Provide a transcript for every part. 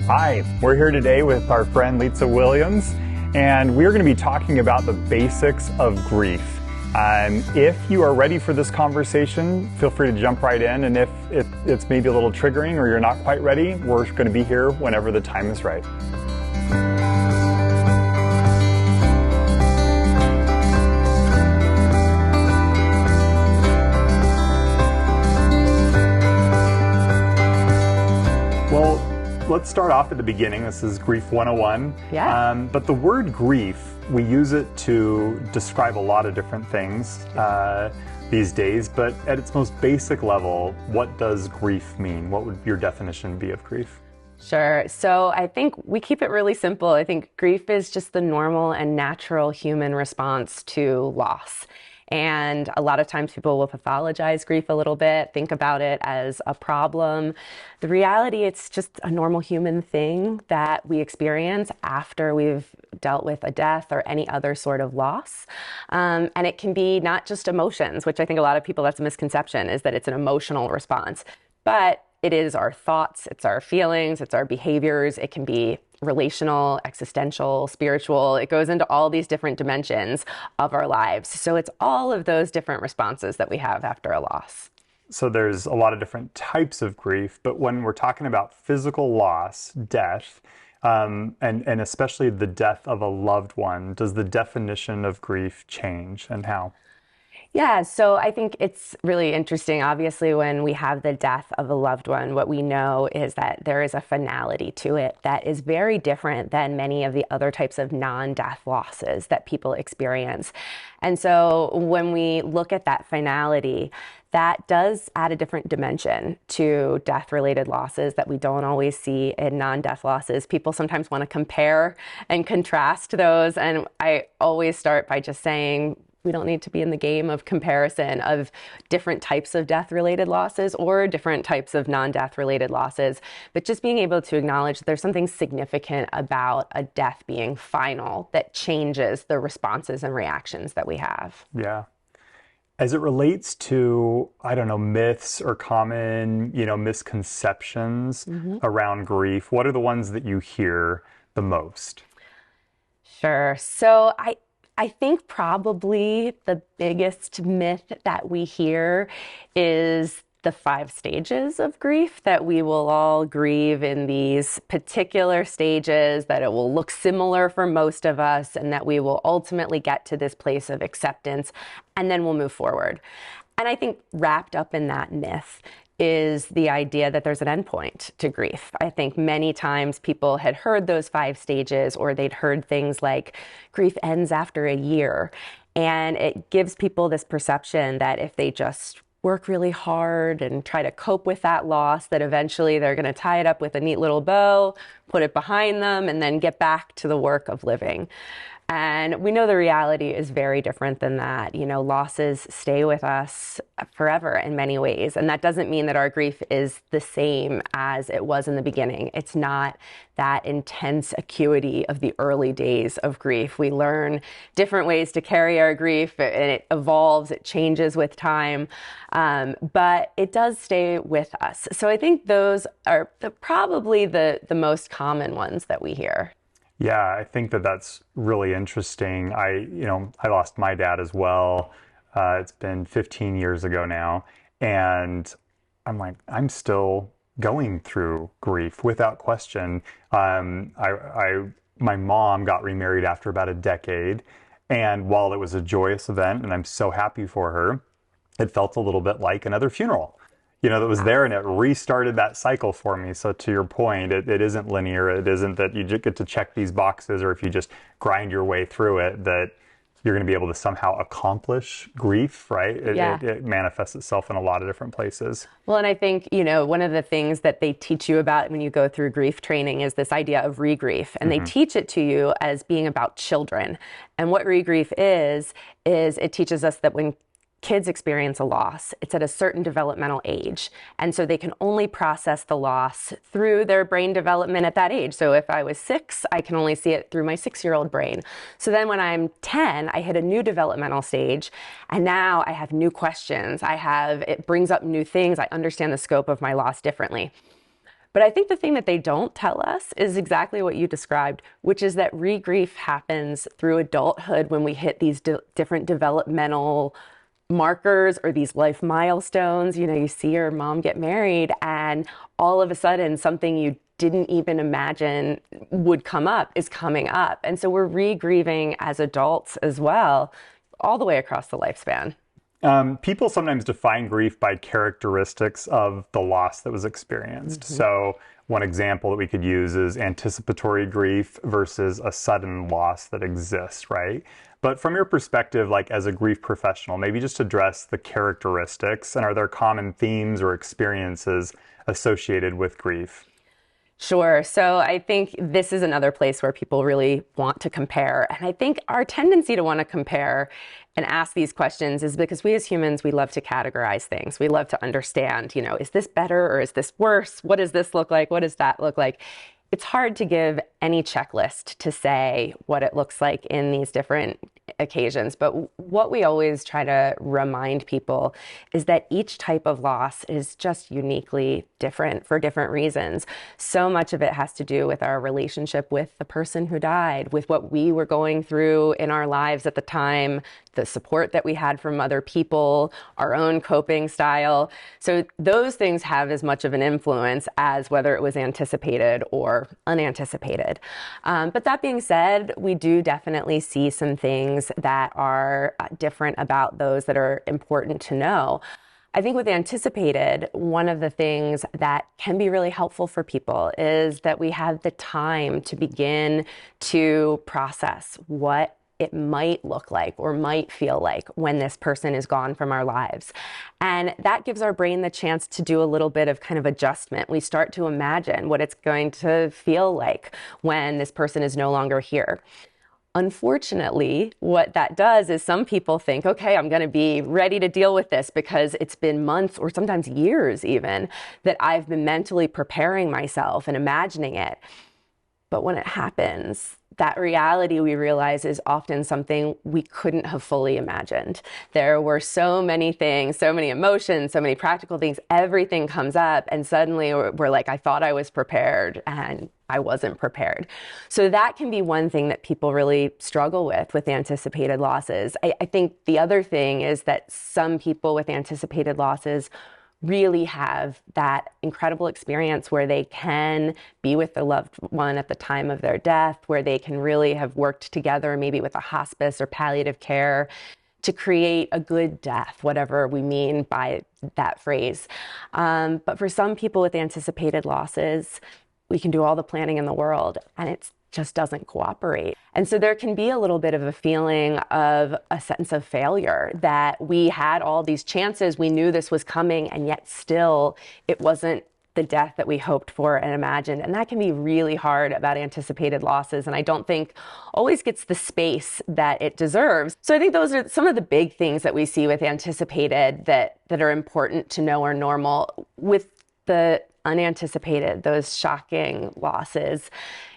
Hi, we're here today with our friend Litsa Williams, and we're going to be talking about the basics of grief. If you are ready for this conversation, feel free to jump right in, and if it's maybe a little triggering or you're not quite ready, we're going to be here whenever the time is right. Well, let's start off at the beginning. This is Grief 101. Yeah. But the word grief, we use it to describe a lot of different things these days. But at its most basic level, what does grief mean? What would your definition be of grief? Sure. So I think we keep it really simple. I think grief is just the normal and natural human response to loss. And a lot of times people will pathologize grief a little bit, think about it as a problem. The reality, it's just a normal human thing that we experience after we've dealt with a death or any other sort of loss. And it can be not just emotions, which I think a lot of people, that's a misconception, is that it's an emotional response. But it is our thoughts, it's our feelings, it's our behaviors. It can be relational, existential, spiritual. It goes into all these different dimensions of our lives. So it's all of those different responses that we have after a loss. So there's a lot of different types of grief, but when we're talking about physical loss, death, and especially the death of a loved one, does the definition of grief change, and how? Yeah, so I think it's really interesting. Obviously, when we have the death of a loved one, what we know is that there is a finality to it that is very different than many of the other types of non-death losses that people experience. And so when we look at that finality, that does add a different dimension to death-related losses that we don't always see in non-death losses. People sometimes want to compare and contrast those, and I always start by just saying, we don't need to be in the game of comparison of different types of death-related losses or different types of non-death-related losses, but just being able to acknowledge that there's something significant about a death being final that changes the responses and reactions that we have. Yeah. As it relates to, I don't know, myths or common, misconceptions around grief, what are the ones that you hear the most? Sure. So I think probably the biggest myth that we hear is the 5 stages of grief, that we will all grieve in these particular stages, that it will look similar for most of us, and that we will ultimately get to this place of acceptance, and then we'll move forward. And I think wrapped up in that myth is the idea that there's an endpoint to grief. I think many times people had heard those 5 stages, or they'd heard things like grief ends after a year. And it gives people this perception that if they just work really hard and try to cope with that loss, that eventually they're going to tie it up with a neat little bow, put it behind them, and then get back to the work of living. And we know the reality is very different than that. Losses stay with us forever in many ways. And that doesn't mean that our grief is the same as it was in the beginning. It's not that intense acuity of the early days of grief. We learn different ways to carry our grief, and it evolves, it changes with time, but it does stay with us. So I think those are probably the most common ones that we hear. Yeah, I think that's really interesting. I lost my dad as well. It's been 15 years ago now. And I'm still going through grief without question. My mom got remarried after about a decade. And while it was a joyous event, and I'm so happy for her, it felt a little bit like another funeral. That was there, and it restarted that cycle for me. So to your point, it isn't linear. It isn't that you just get to check these boxes, or if you just grind your way through it, that you're going to be able to somehow accomplish grief, right? It manifests itself in a lot of different places. Well, and I think, one of the things that they teach you about when you go through grief training is this idea of regrief. And they teach it to you as being about children. And what regrief is it teaches us that when kids experience a loss, it's at a certain developmental age. And so they can only process the loss through their brain development at that age. So if I was 6, I can only see it through my 6-year-old brain. So then when I'm 10, I hit a new developmental stage, and now I have new questions. It brings up new things. I understand the scope of my loss differently. But I think the thing that they don't tell us is exactly what you described, which is that regrief happens through adulthood when we hit these different developmental markers or these life milestones. You know, you see your mom get married and all of a sudden something you didn't even imagine would come up is coming up. And so we're re-grieving as adults as well, all the way across the lifespan. People sometimes define grief by characteristics of the loss that was experienced. So one example that we could use is anticipatory grief versus a sudden loss that exists, right? But from your perspective, like as a grief professional, maybe just address the characteristics, and are there common themes or experiences associated with grief? Sure. So I think this is another place where people really want to compare. And I think our tendency to want to compare and ask these questions is because we as humans, we love to categorize things. We love to understand, you know, is this better or is this worse? What does this look like? What does that look like? It's hard to give any checklist to say what it looks like in these different occasions. But what we always try to remind people is that each type of loss is just uniquely different for different reasons. So much of it has to do with our relationship with the person who died, with what we were going through in our lives at the time, the support that we had from other people, our own coping style. So those things have as much of an influence as whether it was anticipated or unanticipated. But that being said, we do definitely see some things that are different about those that are important to know. I think with anticipated, one of the things that can be really helpful for people is that we have the time to begin to process what it might look like or might feel like when this person is gone from our lives. And that gives our brain the chance to do a little bit of kind of adjustment. We start to imagine what it's going to feel like when this person is no longer here. Unfortunately, what that does is some people think, okay, I'm going to be ready to deal with this because it's been months or sometimes years even that I've been mentally preparing myself and imagining it. But when it happens, that reality we realize is often something we couldn't have fully imagined. There were so many things, so many emotions, so many practical things, everything comes up and suddenly we're like, I thought I was prepared and I wasn't prepared. So that can be one thing that people really struggle with anticipated losses. I think the other thing is that some people with anticipated losses really have that incredible experience where they can be with the loved one at the time of their death, where they can really have worked together, maybe with a hospice or palliative care, to create a good death, whatever we mean by that phrase. But for some people with anticipated losses, we can do all the planning in the world and it just doesn't cooperate. And so there can be a little bit of a feeling of a sense of failure that we had all these chances, we knew this was coming, and yet still it wasn't the death that we hoped for and imagined. And that can be really hard about anticipated losses. And I don't think always gets the space that it deserves. So I think those are some of the big things that we see with anticipated that are important to know are normal. With the unanticipated, those shocking losses,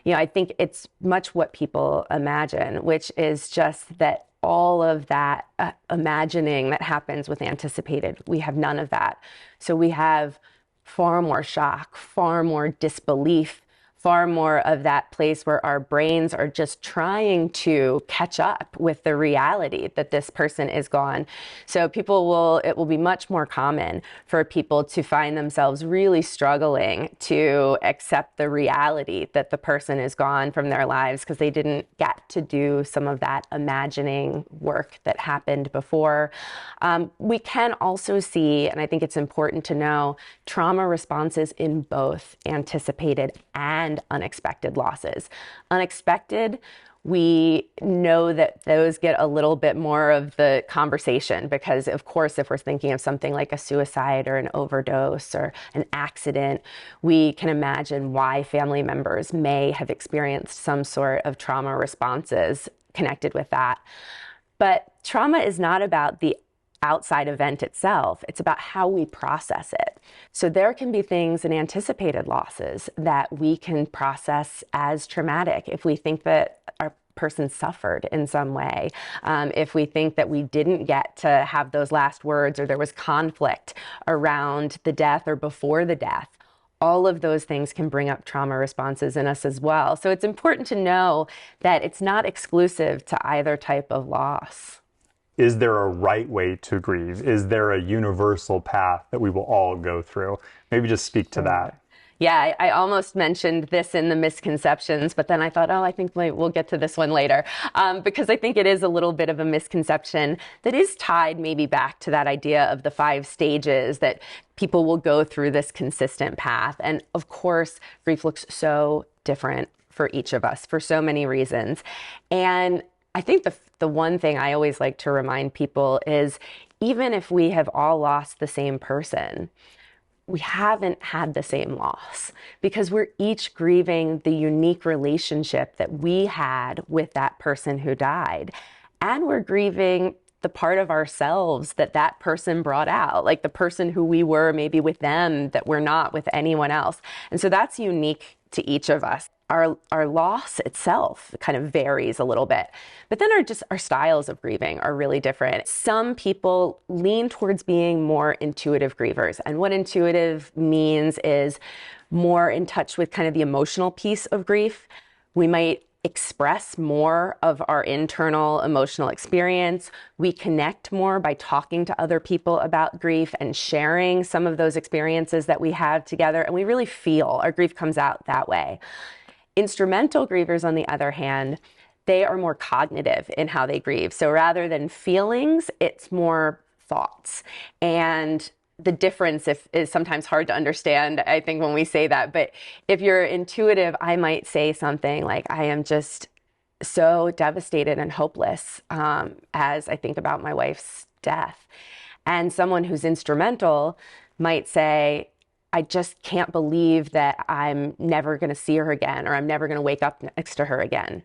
you know, I think it's much what people imagine, which is just that all of that imagining that happens with anticipated, we have none of that. So we have far more shock, far more disbelief, far more of that place where our brains are just trying to catch up with the reality that this person is gone. So it will be much more common for people to find themselves really struggling to accept the reality that the person is gone from their lives because they didn't get to do some of that imagining work that happened before. We can also see, and I think it's important to know, trauma responses in both anticipated and unexpected losses. Unexpected, we know that those get a little bit more of the conversation because, of course, if we're thinking of something like a suicide or an overdose or an accident, we can imagine why family members may have experienced some sort of trauma responses connected with that. But trauma is not about the outside event itself. It's about how we process it. So there can be things in anticipated losses that we can process as traumatic if we think that our person suffered in some way, if we think that we didn't get to have those last words or there was conflict around the death or before the death. all of those things can bring up trauma responses in us as well. So it's important to know that it's not exclusive to either type of loss. Is there a right way to grieve? Is there a universal path that we will all go through? Maybe just speak to that. Yeah, I almost mentioned this in the misconceptions, but then I thought, oh, I think we'll get to this one later, because I think it is a little bit of a misconception that is tied maybe back to that idea of the 5 stages, that people will go through this consistent path. And of course, grief looks so different for each of us for so many reasons. And I think the one thing I always like to remind people is, even if we have all lost the same person, we haven't had the same loss, because we're each grieving the unique relationship that we had with that person who died. And we're grieving the part of ourselves that that person brought out, like the person who we were maybe with them that we're not with anyone else. And so that's unique to each of us. Our loss itself kind of varies a little bit, but then our styles of grieving are really different. Some people lean towards being more intuitive grievers, and what intuitive means is more in touch with kind of the emotional piece of grief. We might express more of our internal emotional experience. We connect more by talking to other people about grief and sharing some of those experiences that we have together, and we really feel our grief comes out that way. Instrumental grievers, on the other hand, they are more cognitive in how they grieve. So rather than feelings, it's more thoughts. And the difference is sometimes hard to understand, I think, when we say that. But if you're intuitive, I might say something like, I am just so devastated and hopeless as I think about my wife's death. And someone who's instrumental might say, I just can't believe that I'm never going to see her again, or I'm never going to wake up next to her again.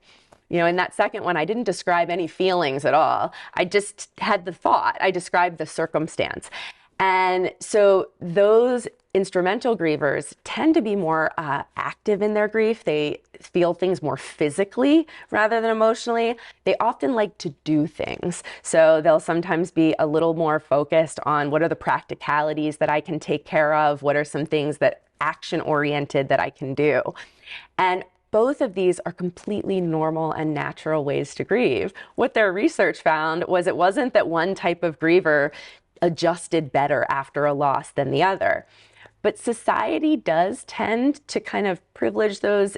You know, in that second one, I didn't describe any feelings at all. I just had the thought. I described the circumstance. And so those instrumental grievers tend to be more active in their grief. They feel things more physically rather than emotionally. They often like to do things. So they'll sometimes be a little more focused on, what are the practicalities that I can take care of? What are some things that action-oriented that I can do? And both of these are completely normal and natural ways to grieve. What their research found was, it wasn't that one type of griever adjusted better after a loss than the other. But society does tend to kind of privilege those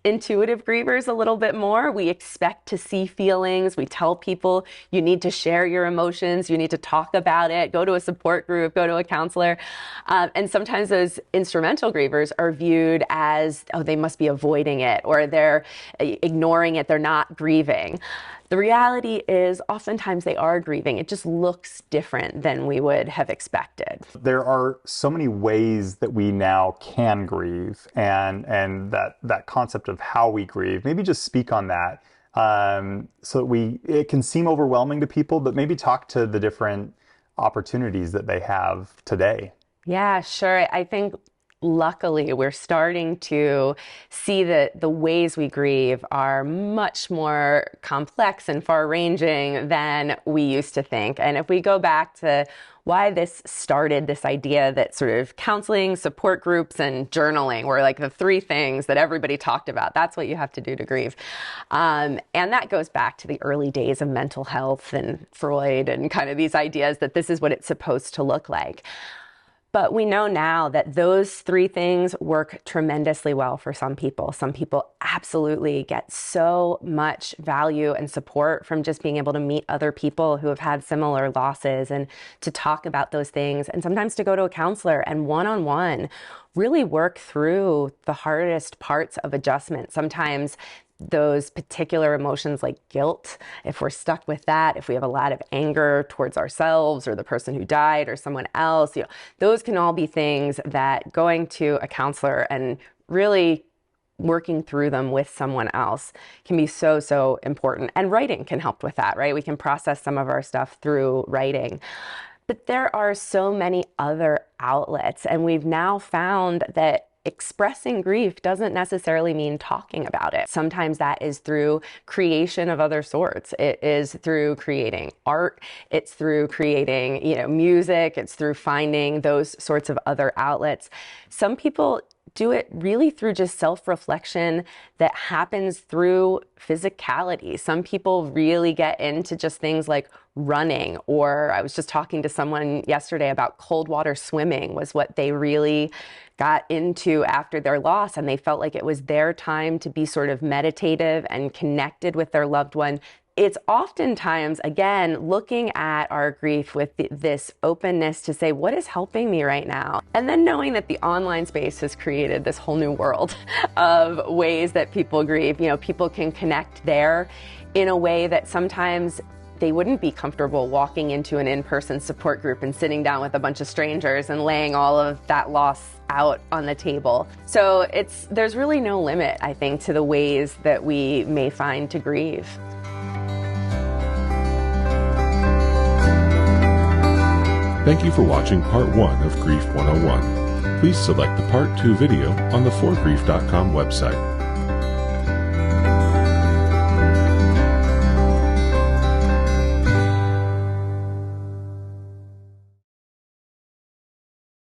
intuitive grievers a little bit more. We expect to see feelings. We tell people, you need to share your emotions. You need to talk about it. Go to a support group. Go to a counselor. And sometimes those instrumental grievers are viewed as, oh, they must be avoiding it, or they're ignoring it. They're not grieving. The reality is, oftentimes they are grieving. It just looks different than we would have expected. There are so many ways that we now can grieve, and that concept of how we grieve. Maybe just speak on that, so that it can seem overwhelming to people, but maybe talk to the different opportunities that they have today. Yeah, sure. I think luckily we're starting to see that the ways we grieve are much more complex and far-ranging than we used to think. And if we go back to why this started, this idea that sort of counseling, support groups, and journaling were like the 3 things that everybody talked about. That's what you have to do to grieve. And that goes back to the early days of mental health and Freud and kind of these ideas that this is what it's supposed to look like. But we know now that those 3 things work tremendously well for some people. Some people absolutely get so much value and support from just being able to meet other people who have had similar losses and to talk about those things, and sometimes to go to a counselor and one-on-one really work through the hardest parts of adjustment. Sometimes those particular emotions like guilt, if we're stuck with that, if we have a lot of anger towards ourselves or the person who died or someone else, those can all be things that going to a counselor and really working through them with someone else can be so, so important. And writing can help with that, right? We can process some of our stuff through writing. But there are so many other outlets, and we've now found that expressing grief doesn't necessarily mean talking about it. Sometimes that is through creation of other sorts. It is through creating art. It's through creating, music. It's through finding those sorts of other outlets. Some people do it really through just self-reflection that happens through physicality. Some people really get into just things like running, or I was just talking to someone yesterday about cold water swimming was what they really got into after their loss, and they felt like it was their time to be sort of meditative and connected with their loved one. It's oftentimes, again, looking at our grief with this openness to say, what is helping me right now? And then knowing that the online space has created this whole new world of ways that people grieve. You know, people can connect there in a way that sometimes they wouldn't be comfortable walking into an in-person support group and sitting down with a bunch of strangers and laying all of that loss out on the table. So there's really no limit, I think, to the ways that we may find to grieve. Thank you for watching Part 1 of Grief 101. Please select the Part 2 video on the forgrief.com website.